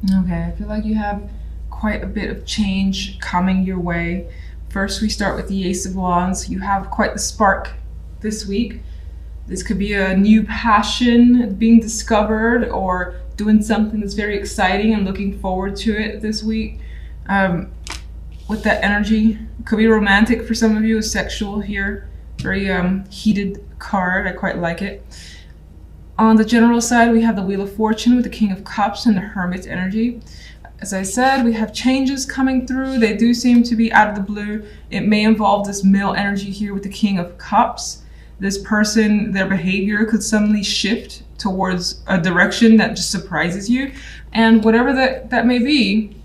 Okay, I feel like you have quite a bit of change coming your way. First, we start with the Ace of Wands. You have quite the spark this week. This could be a new passion being discovered or doing something that's very exciting and looking forward to it this week. With that energy, it could be romantic for some of you, sexual here. Very heated card, I quite like it. On the general side, we have the Wheel of Fortune with the King of Cups and the Hermit energy. As I said, we have changes coming through. They do seem to be out of the blue. It may involve this male energy here with the King of Cups. This person, their behavior could suddenly shift towards a direction that just surprises you. And whatever that may be,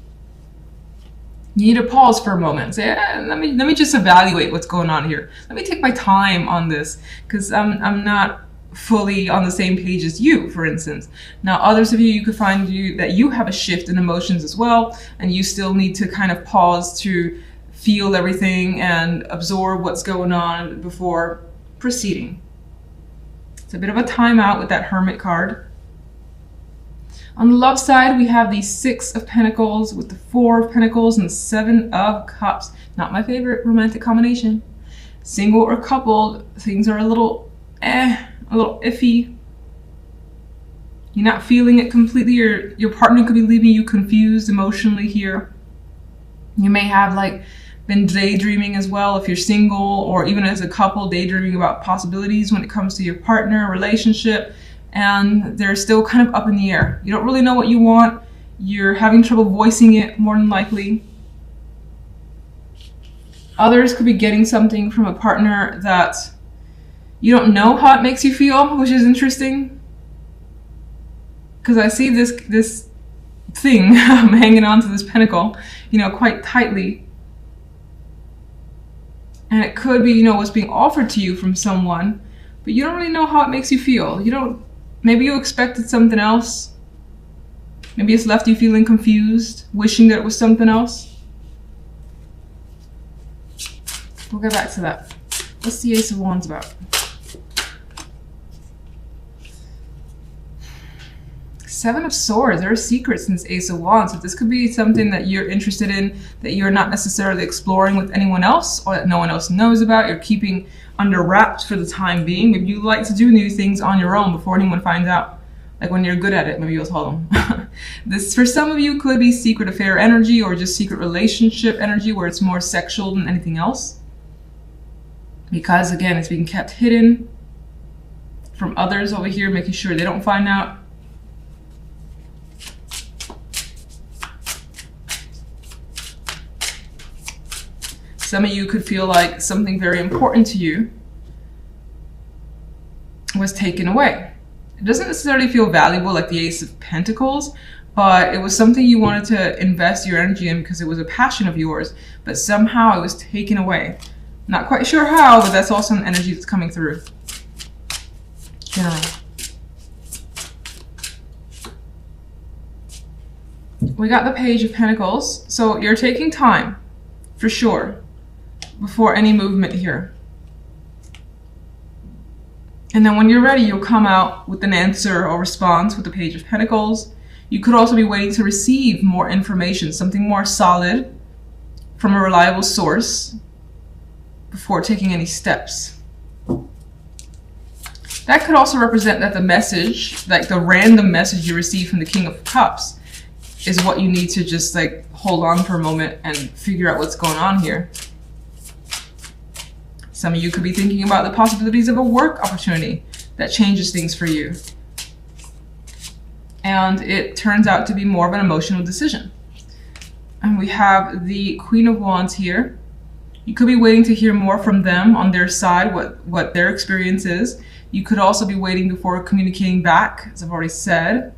you need to pause for a moment. Say, let me just evaluate what's going on here. Let me take my time on this, because I'm not fully on the same page as you, for instance. Now, others of you could find that you have a shift in emotions as well, and you still need to kind of pause to feel everything and absorb what's going on before proceeding. It's a bit of a timeout with that Hermit card. On the love side, we have the Six of Pentacles with the Four of Pentacles and the Seven of Cups. Not my favorite romantic combination. Single or coupled, things are a little iffy. You're not feeling it completely. Your partner could be leaving you confused emotionally here. You may have been daydreaming as well if you're single, or even as a couple, daydreaming about possibilities when it comes to your partner, relationship, and they're still kind of up in the air. You don't really know what you want. You're having trouble voicing it, more than likely. Others could be getting something from a partner that you don't know how it makes you feel, which is interesting. Because I see this thing hanging on to this pentacle, quite tightly. And it could be, what's being offered to you from someone, but you don't really know how it makes you feel. Maybe you expected something else. Maybe it's left you feeling confused, wishing that it was something else. We'll get back to that. What's the Ace of Wands about? Seven of Swords. There are secrets in this Ace of Wands. So this could be something that you're interested in, that you're not necessarily exploring with anyone else, or that no one else knows about. You're keeping under wraps for the time being. Maybe you like to do new things on your own before anyone finds out. Like when you're good at it, maybe you'll tell them. This, for some of you, could be secret affair energy or just secret relationship energy where it's more sexual than anything else. Because again, it's being kept hidden from others over here, making sure they don't find out. Some of you could feel like something very important to you was taken away. It doesn't necessarily feel valuable like the Ace of Pentacles, but it was something you wanted to invest your energy in because it was a passion of yours, but somehow it was taken away. Not quite sure how, but that's also an energy that's coming through. Generally. We got the Page of Pentacles, so you're taking time, for sure, before any movement here. And then when you're ready, you'll come out with an answer or response with the Page of Pentacles. You could also be waiting to receive more information, something more solid from a reliable source before taking any steps. That could also represent that the message, like the random message you receive from the King of Cups, is what you need to just hold on for a moment and figure out what's going on here. Some of you could be thinking about the possibilities of a work opportunity that changes things for you. And it turns out to be more of an emotional decision. And we have the Queen of Wands here. You could be waiting to hear more from them on their side, what their experience is. You could also be waiting before communicating back, as I've already said.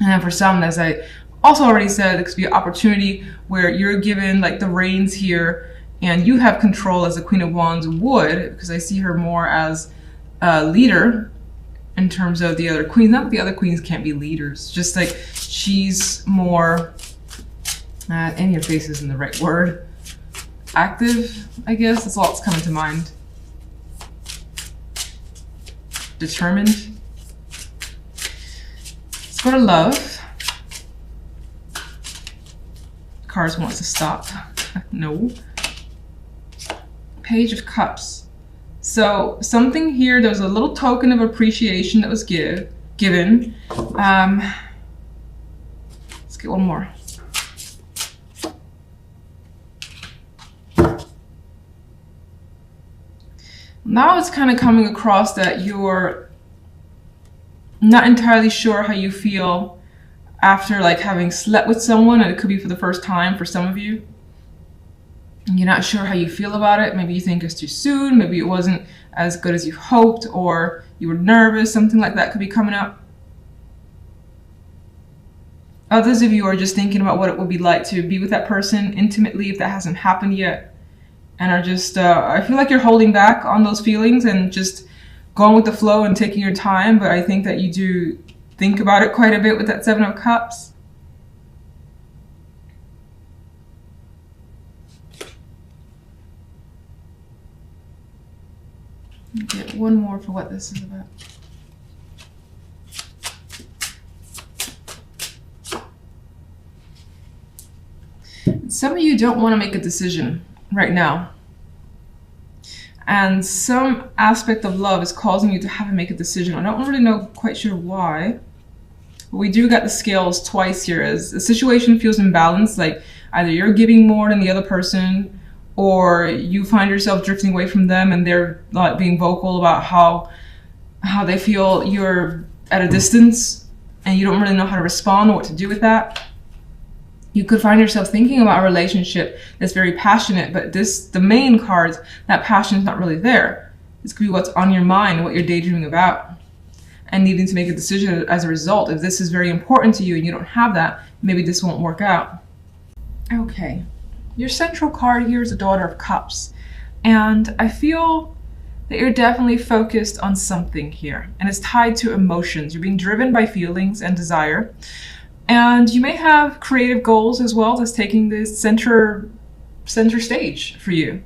And then for some, as I also already said, it could be an opportunity where you're given the reins here and you have control as the Queen of Wands would, because I see her more as a leader in terms of the other queens. Not that the other queens can't be leaders, just she's more, in your face isn't the right word, active, I guess. That's all that's coming to mind. Determined. Let's go to love. cards wants to stop. No. Page of Cups. So something here, there was a little token of appreciation that was given. Let's get one more. Now it's kind of coming across that you're not entirely sure how you feel after like having slept with someone, and it could be for the first time for some of you. You're not sure how you feel about it. Maybe you think it's too soon, maybe it wasn't as good as you hoped, or you were nervous, something like that could be coming up. Others of you are just thinking about what it would be like to be with that person intimately if that hasn't happened yet, and are just, I feel like you're holding back on those feelings and just going with the flow and taking your time, but I think that you do think about it quite a bit with that Seven of Cups. Get one more for what this is about. Some of you don't want to make a decision right now. And some aspect of love is causing you to have to make a decision. I don't really know quite sure why. But we do get the scales twice here as the situation feels imbalanced, like either you're giving more than the other person, or you find yourself drifting away from them and they're not being vocal about how they feel you're at a distance and you don't really know how to respond or what to do with that. You could find yourself thinking about a relationship that's very passionate, but the main cards, that passion is not really there. This could be what's on your mind, what you're daydreaming about, and needing to make a decision as a result. If this is very important to you and you don't have that, maybe this won't work out. Okay, your central card here is the Daughter of Cups. And I feel that you're definitely focused on something here, and it's tied to emotions. You're being driven by feelings and desire. And you may have creative goals as well that's taking this center stage for you.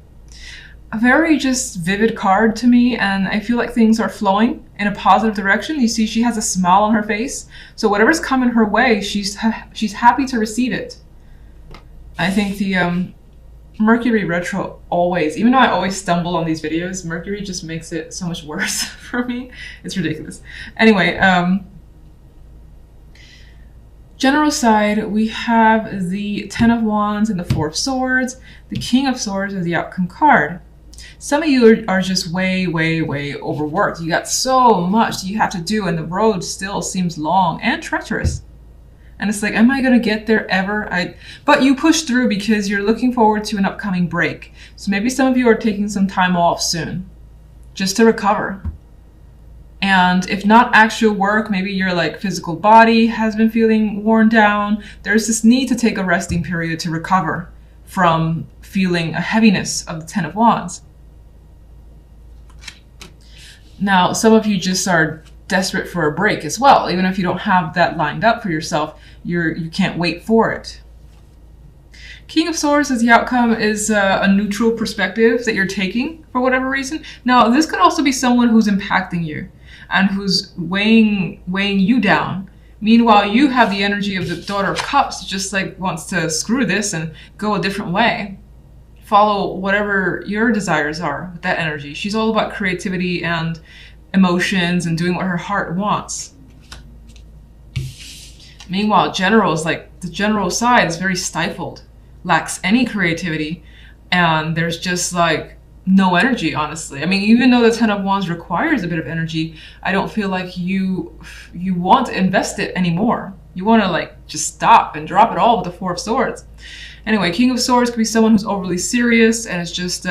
A very just vivid card to me, and I feel like things are flowing in a positive direction. You see she has a smile on her face, so whatever's coming her way, she's happy to receive it. I think the Mercury retro always, even though I always stumble on these videos, Mercury just makes it so much worse for me. It's ridiculous. Anyway, general side, we have the Ten of Wands and the Four of Swords. The King of Swords is the outcome card. Some of you are just way overworked. You got so much you have to do, and the road still seems long and treacherous. And it's like, am I gonna get there ever? But you push through because you're looking forward to an upcoming break. So maybe some of you are taking some time off soon, just to recover. And if not actual work, maybe your like physical body has been feeling worn down. There's this need to take a resting period to recover from feeling a heaviness of the Ten of Wands. Now, some of you just are desperate for a break as well. Even if you don't have that lined up for yourself, you can't wait for it. King of Swords as the outcome is a neutral perspective that you're taking for whatever reason. Now, this could also be someone who's impacting you and who's weighing you down. Meanwhile, you have the energy of the Daughter of Cups, just like wants to screw this and go a different way. Follow whatever your desires are with that energy. She's all about creativity and emotions and doing what her heart wants. Meanwhile, General is like, the general side is very stifled, lacks any creativity, and there's just like no energy, honestly. I mean, even though the Ten of Wands requires a bit of energy, I don't feel like you want to invest it anymore. You want to like just stop and drop it all with the Four of Swords. Anyway, King of Swords could be someone who's overly serious and is just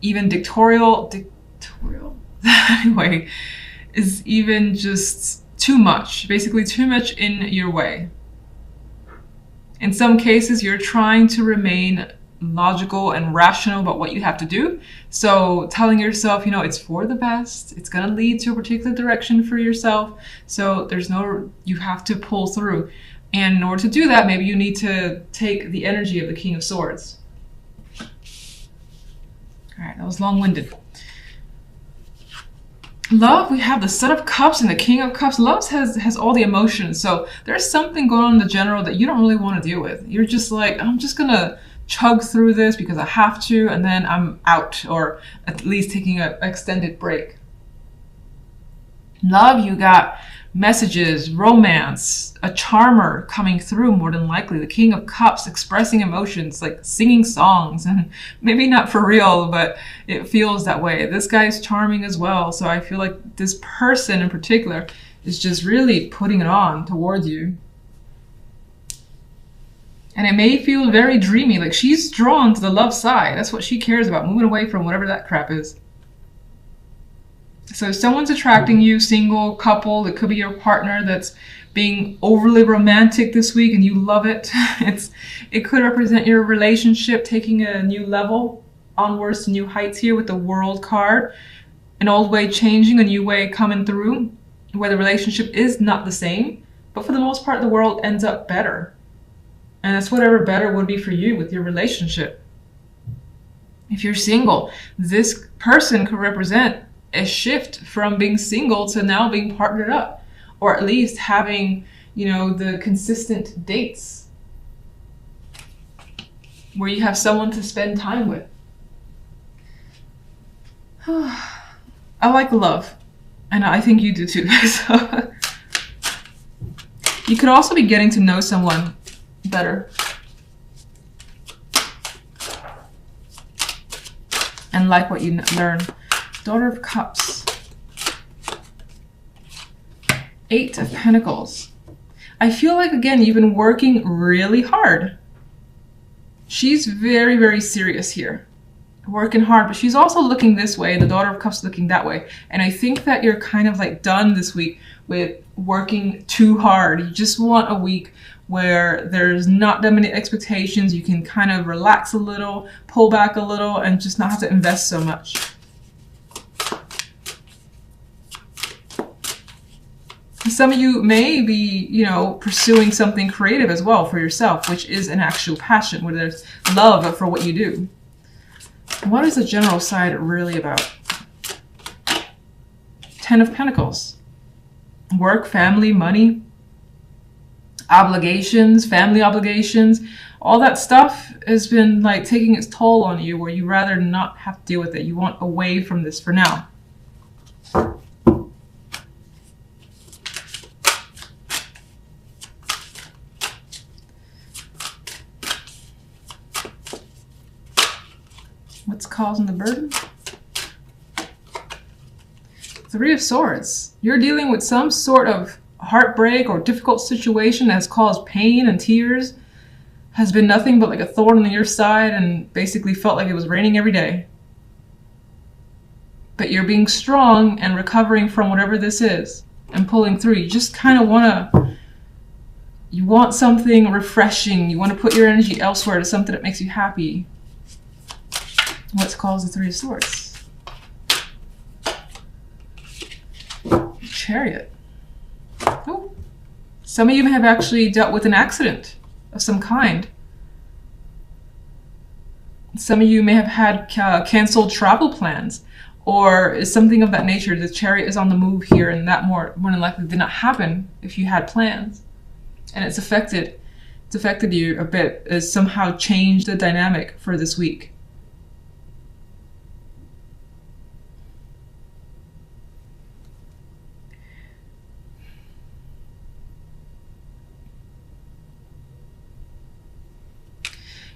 even dictatorial. Anyway, is even just too much, basically too much in your way. In some cases, you're trying to remain logical and rational about what you have to do. So telling yourself, you know, it's for the best, it's going to lead to a particular direction for yourself. So there's no, you have to pull through. And in order to do that, maybe you need to take the energy of the King of Swords. All right, that was long-winded. Love, we have the Set of Cups and the King of Cups. Love has all the emotions. So there's something going on in the general that you don't really want to deal with. You're just like, I'm just gonna chug through this because I have to, and then I'm out, or at least taking an extended break. Love, you got messages, romance, a charmer coming through more than likely. The King of Cups expressing emotions, like singing songs, and maybe not for real, but it feels that way. This guy's charming as well. So I feel like this person in particular is just really putting it on towards you. And it may feel very dreamy, like she's drawn to the love side. That's what she cares about, moving away from whatever that crap is. So someone's attracting you, single, couple, it could be your partner that's being overly romantic this week and you love it. It could represent your relationship taking a new level, onwards to new heights here with the World card. An old way changing, a new way coming through, where the relationship is not the same, but for the most part the world ends up better. And that's whatever better would be for you with your relationship. If you're single, this person could represent a shift from being single to now being partnered up, or at least having, the consistent dates where you have someone to spend time with. I like love, and I think you do too. So you could also be getting to know someone better and like what you learn. Daughter of Cups. Eight of Pentacles. I feel like, again, you've been working really hard. She's very, very serious here. Working hard, but she's also looking this way. The Daughter of Cups looking that way. And I think that you're kind of like done this week with working too hard. You just want a week where there's not that many expectations. You can kind of relax a little, pull back a little, and just not have to invest so much. Some of you may be, pursuing something creative as well for yourself, which is an actual passion, where there's love for what you do. What is the general side really about? Ten of Pentacles. Work, family, money, obligations, family obligations. All that stuff has been like taking its toll on you, where you rather not have to deal with it. You want away from this for now. What's causing the burden? Three of Swords. You're dealing with some sort of heartbreak or difficult situation that has caused pain and tears, has been nothing but like a thorn on your side, and basically felt like it was raining every day. But you're being strong and recovering from whatever this is and pulling through. You just kind of you want something refreshing. You want to put your energy elsewhere to something that makes you happy. What's caused the Three of Swords? Chariot. Oh. Some of you may have actually dealt with an accident of some kind. Some of you may have had canceled travel plans, or is something of that nature. The Chariot is on the move here, and that more than likely did not happen if you had plans. And it's affected you a bit. It's somehow changed the dynamic for this week.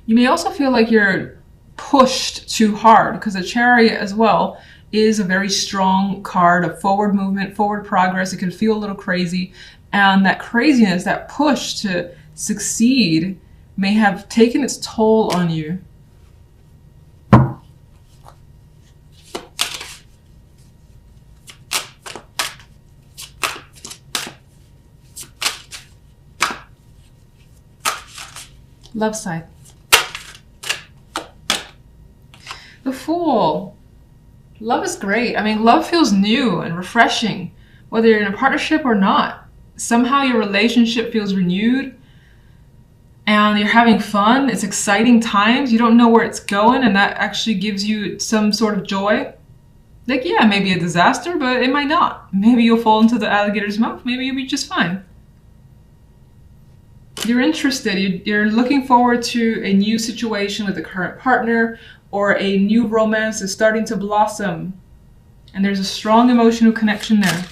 You may also feel like you're pushed too hard, because the Chariot as well is a very strong card of forward movement, forward progress. It can feel a little crazy, and that craziness, that push to succeed, may have taken its toll on you. Love side. The Fool. Love is great. I mean, love feels new and refreshing, whether you're in a partnership or not. Somehow your relationship feels renewed and you're having fun. It's exciting times. You don't know where it's going, and that actually gives you some sort of joy. Like, yeah, maybe a disaster, but it might not. Maybe you'll fall into the alligator's mouth. Maybe you'll be just fine. You're interested. You're looking forward to a new situation with a current partner, or a new romance is starting to blossom. And there's a strong emotional connection there.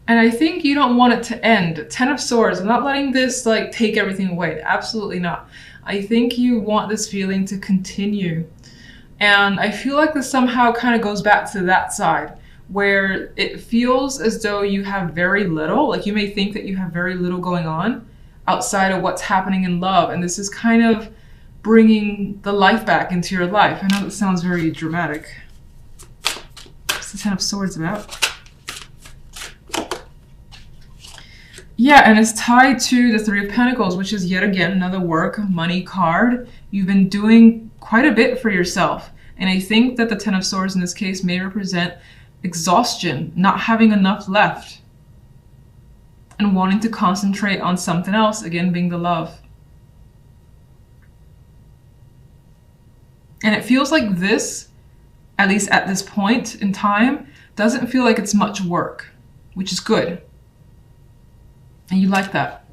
And I think you don't want it to end. Ten of Swords. I'm not letting this like take everything away. Absolutely not. I think you want this feeling to continue. And I feel like this somehow kind of goes back to that side where it feels as though you have very little. Like you may think that you have very little going on outside of what's happening in love. And this is kind of bringing the life back into your life. I know that sounds very dramatic. What's the Ten of Swords about? Yeah, and it's tied to the Three of Pentacles, which is yet again another work, money card. You've been doing quite a bit for yourself. And I think that the Ten of Swords in this case may represent exhaustion, not having enough left, and wanting to concentrate on something else, again being the love. And it feels like this, at least at this point in time, doesn't feel like it's much work, which is good. And you like that.